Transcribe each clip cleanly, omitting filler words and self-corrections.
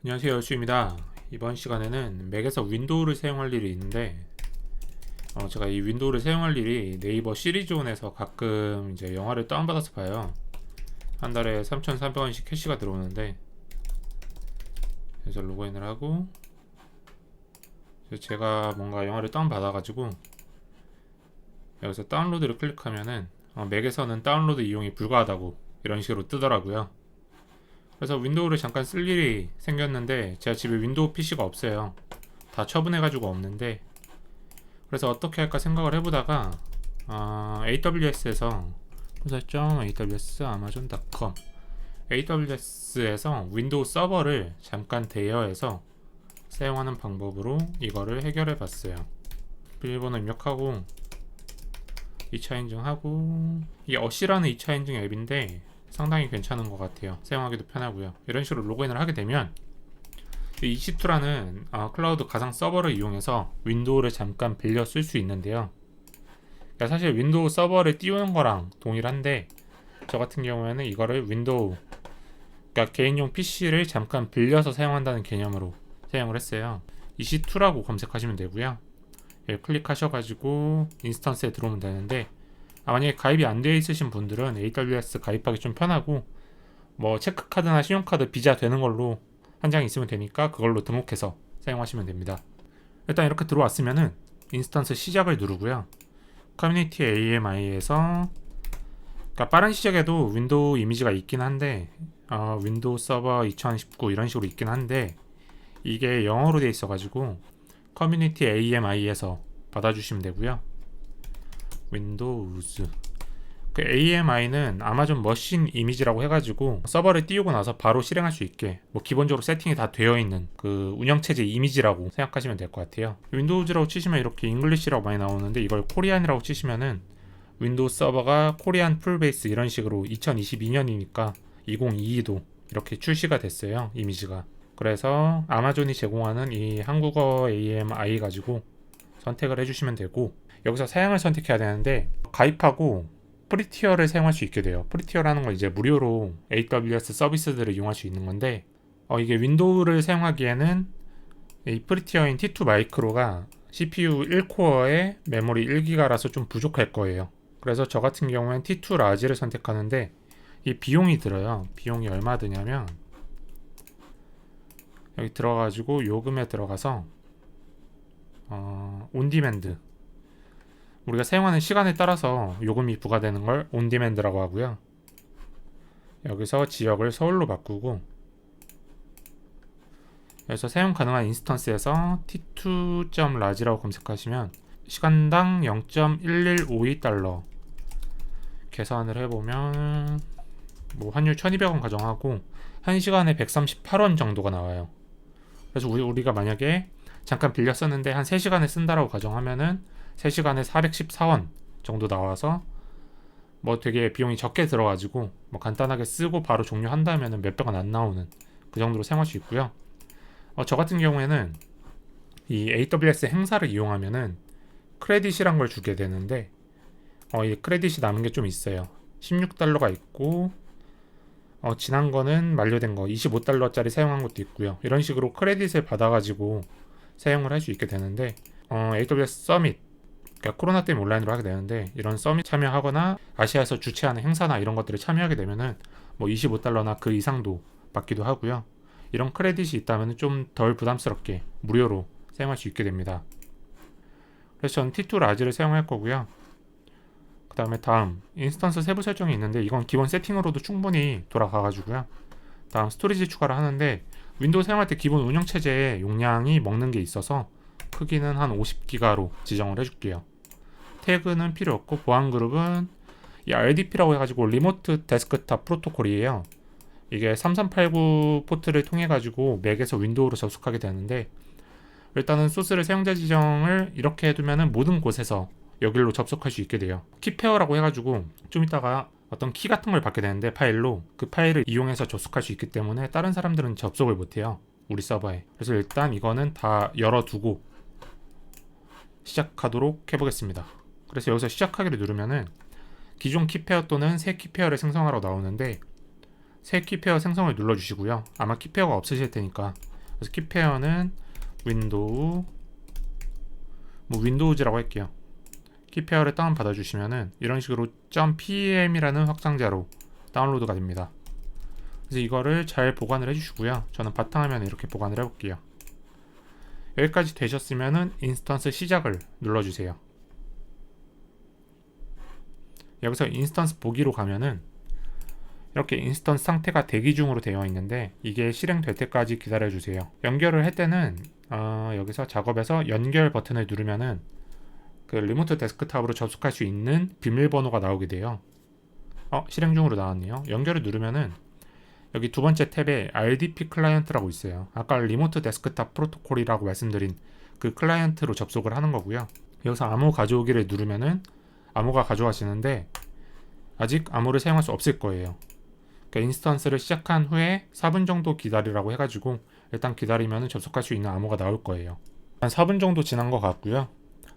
안녕하세요, 슈입니다. 이번 시간에는 맥에서 윈도우를 사용할 일이 있는데 제가 이 윈도우를 사용할 일이 네이버 시리즈온에서 가끔 이제 영화를 다운받아서 봐요. 한 달에 3,300원씩 캐시가 들어오는데, 그래서 로그인을 하고 제가 뭔가 영화를 다운받아가지고 여기서 다운로드를 클릭하면은 맥에서는 다운로드 이용이 불가하다고 이런 식으로 뜨더라고요. 그래서 윈도우를 잠깐 쓸 일이 생겼는데, 제가 집에 윈도우 PC가 없어요. 다 처분해가지고 없는데, 그래서 어떻게 할까 생각을 해보다가 AWS에서 설정 aws amazon.com AWS에서 윈도우 서버를 잠깐 대여해서 사용하는 방법으로 이거를 해결해 봤어요. 비밀번호 입력하고 2차 인증하고, 이게 어시라는 2차 인증 앱인데 상당히 괜찮은 것 같아요. 사용하기도 편하고요. 이런 식으로 로그인을 하게 되면 EC2라는 클라우드 가상 서버를 이용해서 윈도우를 잠깐 빌려 쓸 수 있는데요. 그러니까 사실 윈도우 서버를 띄우는 거랑 동일한데, 저 같은 경우에는 이거를 윈도우, 그러니까 개인용 PC를 잠깐 빌려서 사용한다는 개념으로 사용을 했어요. EC2라고 검색하시면 되고요. 여기 클릭하셔가지고 인스턴스에 들어오면 되는데, 만약에 가입이 안 되어 있으신 분들은 AWS 가입하기 좀 편하고, 뭐 체크카드나 신용카드, 비자 되는 걸로 한 장 있으면 되니까 그걸로 등록해서 사용하시면 됩니다. 일단 이렇게 들어왔으면은 인스턴스 시작을 누르고요. 커뮤니티 AMI에서, 그러니까 빠른 시작에도 윈도우 이미지가 있긴 한데 윈도우 서버 2019 이런 식으로 있긴 한데, 이게 영어로 되어 있어가지고 커뮤니티 AMI에서 받아주시면 되고요. 윈도우즈, 그 AMI는 아마존 머신 이미지라고 해가지고 서버를 띄우고 나서 바로 실행할 수 있게 뭐 기본적으로 세팅이 다 되어 있는 그 운영체제 이미지라고 생각하시면 될 것 같아요. 윈도우즈라고 치시면 이렇게 잉글리시라고 많이 나오는데, 이걸 코리안이라고 치시면은 윈도우 서버가 코리안 풀베이스 이런 식으로 2022년이니까 2022도 이렇게 출시가 됐어요, 이미지가. 그래서 아마존이 제공하는 이 한국어 AMI 가지고 선택을 해주시면 되고, 여기서 사양을 선택해야 되는데, 가입하고 프리티어를 사용할 수 있게 돼요. 프리티어라는 건 이제 무료로 AWS 서비스들을 이용할 수 있는 건데, 이게 윈도우를 사용하기에는 이 프리티어인 T2 마이크로가 CPU 1코어에 메모리 1기가라서 좀 부족할 거예요. 그래서 저 같은 경우엔 T2 라지를 선택하는데, 이 비용이 들어요. 비용이 얼마 드냐면, 여기 들어가지고 요금에 들어가서 온디맨드, 우리가 사용하는 시간에 따라서 요금이 부과되는 걸 온디맨드라고 하고요. 여기서 지역을 서울로 바꾸고, 여기서 사용 가능한 인스턴스에서 t2.large라고 검색하시면 시간당 0.1152달러 계산을 해보면 뭐 환율 1200원 가정하고 1시간에 138원 정도가 나와요. 그래서 우리가 만약에 잠깐 빌려 썼는데 한 3시간에 쓴다라고 가정하면은 3시간에 414원 정도 나와서 뭐 되게 비용이 적게 들어가지고 뭐 간단하게 쓰고 바로 종료한다면은 몇백 원 안 나오는 그 정도로 사용할 수 있고요. 저 같은 경우에는 이 AWS 행사를 이용하면은 크레딧이란 걸 주게 되는데, 이 크레딧이 남은 게 좀 있어요. 16달러가 있고, 지난 거는 만료된 거 25달러짜리 사용한 것도 있고요. 이런 식으로 크레딧을 받아가지고 사용을 할 수 있게 되는데, AWS 서밋, 그러니까 코로나 때문에 온라인으로 하게 되는데, 이런 서밋 참여하거나 아시아에서 주최하는 행사나 이런 것들을 참여하게 되면은 뭐 25달러나 그 이상도 받기도 하고요. 이런 크레딧이 있다면 좀 덜 부담스럽게 무료로 사용할 수 있게 됩니다. 그래서 저는 T2 라지를 사용할 거고요. 그 다음에 다음 인스턴스 세부 설정이 있는데, 이건 기본 세팅으로도 충분히 돌아가가지고요. 다음 스토리지 추가를 하는데, 윈도우 사용할 때 기본 운영체제에 용량이 먹는 게 있어서 크기는 한 50기가로 지정을 해줄게요. 태그는 필요 없고, 보안 그룹은 이 RDP라고 해가지고 리모트 데스크탑 프로토콜이에요. 이게 3389 포트를 통해 가지고 맥에서 윈도우로 접속하게 되는데, 일단은 소스를 사용자 지정을 이렇게 해두면은 모든 곳에서 여기로 접속할 수 있게 돼요. 키페어라고 해가지고 좀 이따가 어떤 키 같은 걸 받게 되는데, 파일로 그 파일을 이용해서 접속할 수 있기 때문에 다른 사람들은 접속을 못해요, 우리 서버에. 그래서 일단 이거는 다 열어두고 시작하도록 해보겠습니다. 그래서 여기서 시작하기를 누르면은 기존 키페어 또는 새 키페어를 생성하러 나오는데, 새 키페어 생성을 눌러주시고요. 아마 키페어가 없으실 테니까 그래서 키페어는 윈도우 뭐 윈도우즈라고 할게요. 키페어를 다운 받아주시면은 이런 식으로 .pem이라는 확장자로 다운로드가 됩니다. 그래서 이거를 잘 보관을 해주시고요. 저는 바탕화면에 이렇게 보관을 해볼게요. 여기까지 되셨으면은 인스턴스 시작을 눌러주세요. 여기서 인스턴스 보기로 가면은 이렇게 인스턴스 상태가 대기 중으로 되어 있는데 이게 실행될 때까지 기다려주세요. 연결을 할 때는 여기서 작업에서 연결 버튼을 누르면은 그 리모트 데스크탑으로 접속할 수 있는 비밀번호가 나오게 돼요. 실행 중으로 나왔네요. 연결을 누르면은 여기 두 번째 탭에 RDP 클라이언트라고 있어요. 아까 리모트 데스크탑 프로토콜이라고 말씀드린 그 클라이언트로 접속을 하는 거고요. 여기서 암호 가져오기를 누르면은 암호가 가져와지는데 아직 암호를 사용할 수 없을 거예요. 그러니까 인스턴스를 시작한 후에 4분 정도 기다리라고 해가지고 일단 기다리면 접속할 수 있는 암호가 나올 거예요. 한 4분 정도 지난 것 같고요.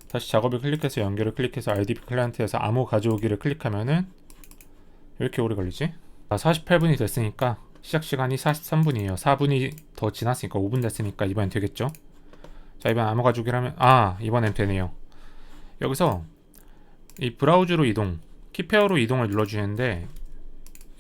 다시 작업을 클릭해서 연결을 클릭해서 RDP 클라이언트에서 암호 가져오기를 클릭하면은 왜 이렇게 오래 걸리지? 48분이 됐으니까 시작 시간이 43분이에요. 4분이 더 지났으니까 5분 됐으니까 이번엔 되겠죠? 자, 이번 암호 가져오기를 하면 이번엔 되네요. 여기서 이 브라우저로 이동, 키페어로 이동을 눌러주시는데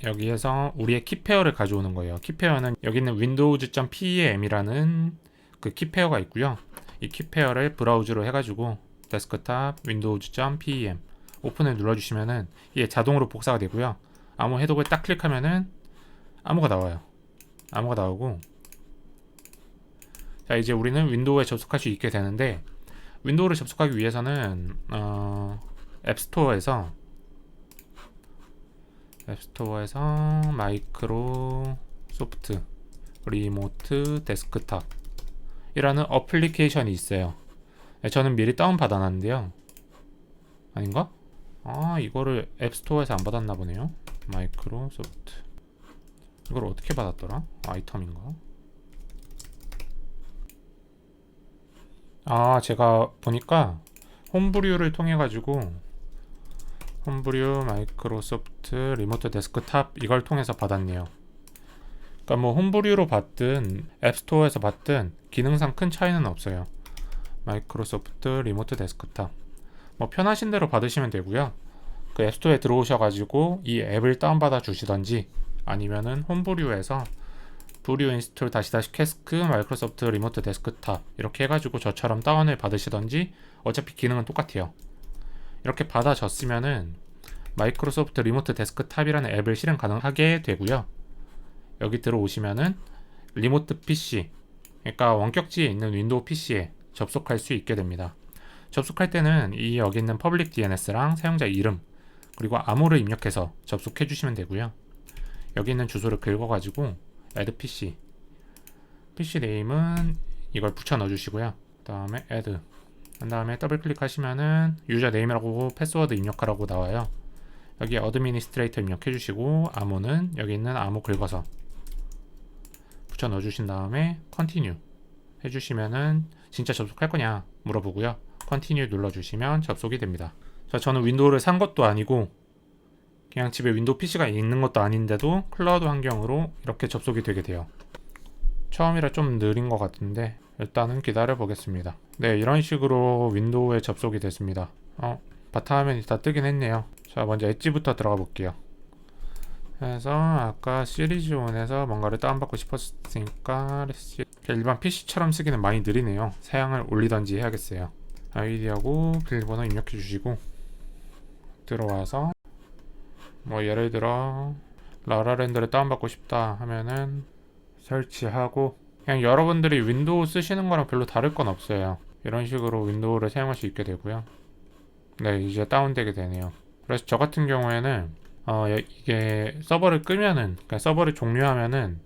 여기에서 우리의 키페어를 가져오는 거예요. 키페어는 여기 있는 windows.pem이라는 그 키페어가 있고요. 이 키페어를 브라우저로 해가지고 데스크탑 windows.pem 오픈을 눌러주시면은 이게 자동으로 복사가 되고요. 암호 해독을 딱 클릭하면은 암호가 나와요. 암호가 나오고 자, 이제 우리는 윈도우에 접속할 수 있게 되는데 윈도우를 접속하기 위해서는 앱스토어에서 마이크로소프트 리모트 데스크탑 이라는 어플리케이션이 있어요. 저는 미리 다운 받아놨는데요. 아닌가? 이거를 앱스토어에서 안 받았나 보네요. 마이크로소프트 이걸 어떻게 받았더라? 아이템인가? 제가 보니까 홈브류를 통해 가지고 홈브류 마이크로소프트 리모트 데스크탑 이걸 통해서 받았네요. 그러니까 뭐 홈브류로 받든 앱스토어에서 받든 기능상 큰 차이는 없어요. 마이크로소프트 리모트 데스크탑 뭐 편하신 대로 받으시면 되고요. 그 앱스토어에 들어오셔가지고 이 앱을 다운받아 주시던지 아니면은 홈브류에서 브류 인스톨 다시 캐스크 마이크로소프트 리모트 데스크탑 이렇게 해가지고 저처럼 다운을 받으시던지 어차피 기능은 똑같아요. 이렇게 받아졌으면은 마이크로소프트 리모트 데스크탑이라는 앱을 실행 가능하게 되고요. 여기 들어오시면은 리모트 PC 그러니까 원격지에 있는 윈도우 PC에 접속할 수 있게 됩니다. 접속할 때는 이 여기 있는 퍼블릭 DNS랑 사용자 이름 그리고 암호를 입력해서 접속해 주시면 되고요. 여기 있는 주소를 긁어가지고 add PC 네임은 이걸 붙여 넣어주시고요. 그 다음에 add 그 다음에 더블 클릭하시면은 유저 네임이라고 패스워드 입력하라고 나와요. 여기 어드미니스트레이터 입력해 주시고 암호는 여기 있는 암호 긁어서 붙여 넣어주신 다음에 컨티뉴 해주시면은 진짜 접속할 거냐 물어보고요. 컨티뉴 눌러주시면 접속이 됩니다. 자, 저는 윈도우를 산 것도 아니고 그냥 집에 윈도우 PC가 있는 것도 아닌데도 클라우드 환경으로 이렇게 접속이 되게 돼요. 처음이라 좀 느린 것 같은데 일단은 기다려 보겠습니다. 네, 이런 식으로 윈도우에 접속이 됐습니다. 바탕화면이 다 뜨긴 했네요. 자, 먼저 엣지부터 들어가 볼게요. 그래서 아까 시리즈온에서 뭔가를 다운받고 싶었으니까 일반 PC처럼 쓰기는 많이 느리네요. 사양을 올리던지 해야겠어요. 아이디하고 비밀번호 입력해 주시고 들어와서 뭐 예를 들어 라라랜드를 다운받고 싶다 하면은 설치하고 그냥 여러분들이 윈도우 쓰시는 거랑 별로 다를 건 없어요. 이런 식으로 윈도우를 사용할 수 있게 되고요. 네, 이제 다운되게 되네요. 그래서 저 같은 경우에는 이게 서버를 끄면은 그러니까 서버를 종료하면은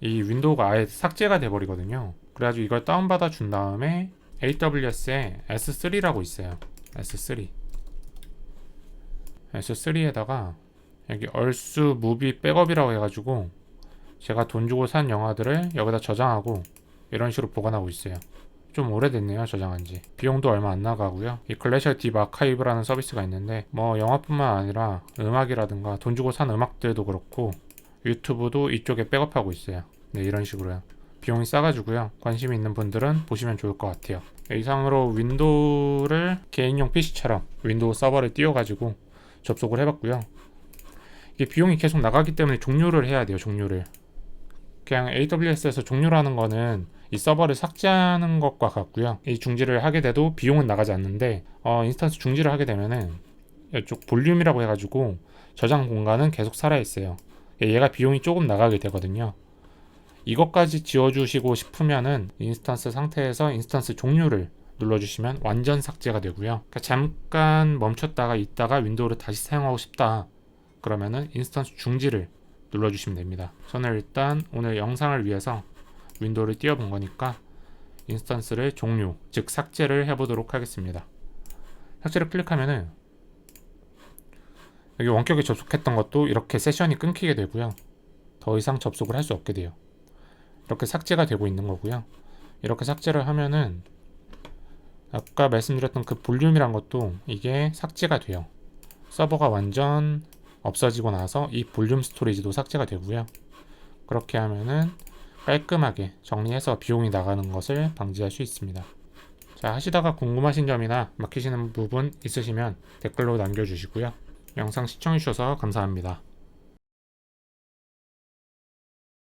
이 윈도우가 아예 삭제가 돼 버리거든요. 그래가지고 이걸 다운받아 준 다음에 AWS에 S3라고 있어요. S3에다가 여기 얼수 무비 백업이라고 해가지고 제가 돈 주고 산 영화들을 여기다 저장하고 이런 식으로 보관하고 있어요. 좀 오래됐네요, 저장한지. 비용도 얼마 안 나가고요. 이 글래셜 딥 아카이브라는 서비스가 있는데 뭐 영화뿐만 아니라 음악이라든가 돈 주고 산 음악들도 그렇고 유튜브도 이쪽에 백업하고 있어요. 네, 이런 식으로요. 비용이 싸가지고요. 관심 있는 분들은 보시면 좋을 것 같아요. 이상으로 윈도우를 개인용 PC처럼 윈도우 서버를 띄워가지고 접속을 해봤고요. 이게 비용이 계속 나가기 때문에 종료를 해야 돼요. 종료를. 그냥 AWS에서 종료라는 거는 이 서버를 삭제하는 것과 같고요. 이 중지를 하게 돼도 비용은 나가지 않는데 인스턴스 중지를 하게 되면은 이쪽 볼륨이라고 해가지고 저장 공간은 계속 살아있어요. 얘가 비용이 조금 나가게 되거든요. 이것까지 지워주시고 싶으면은 인스턴스 상태에서 인스턴스 종료를 눌러주시면 완전 삭제가 되고요. 그러니까 잠깐 멈췄다가 있다가 윈도우를 다시 사용하고 싶다 그러면은 인스턴스 중지를 눌러주시면 됩니다. 저는 일단 오늘 영상을 위해서 윈도우를 띄워본 거니까 인스턴스를 종료, 즉 삭제를 해보도록 하겠습니다. 삭제를 클릭하면은 여기 원격에 접속했던 것도 이렇게 세션이 끊기게 되고요. 더 이상 접속을 할 수 없게 돼요. 이렇게 삭제가 되고 있는 거고요. 이렇게 삭제를 하면은 아까 말씀드렸던 그 볼륨이란 것도 이게 삭제가 돼요. 서버가 완전 없어지고 나서 이 볼륨 스토리지도 삭제가 되고요. 그렇게 하면은 깔끔하게 정리해서 비용이 나가는 것을 방지할 수 있습니다. 자, 하시다가 궁금하신 점이나 막히시는 부분 있으시면 댓글로 남겨주시고요. 영상 시청해주셔서 감사합니다.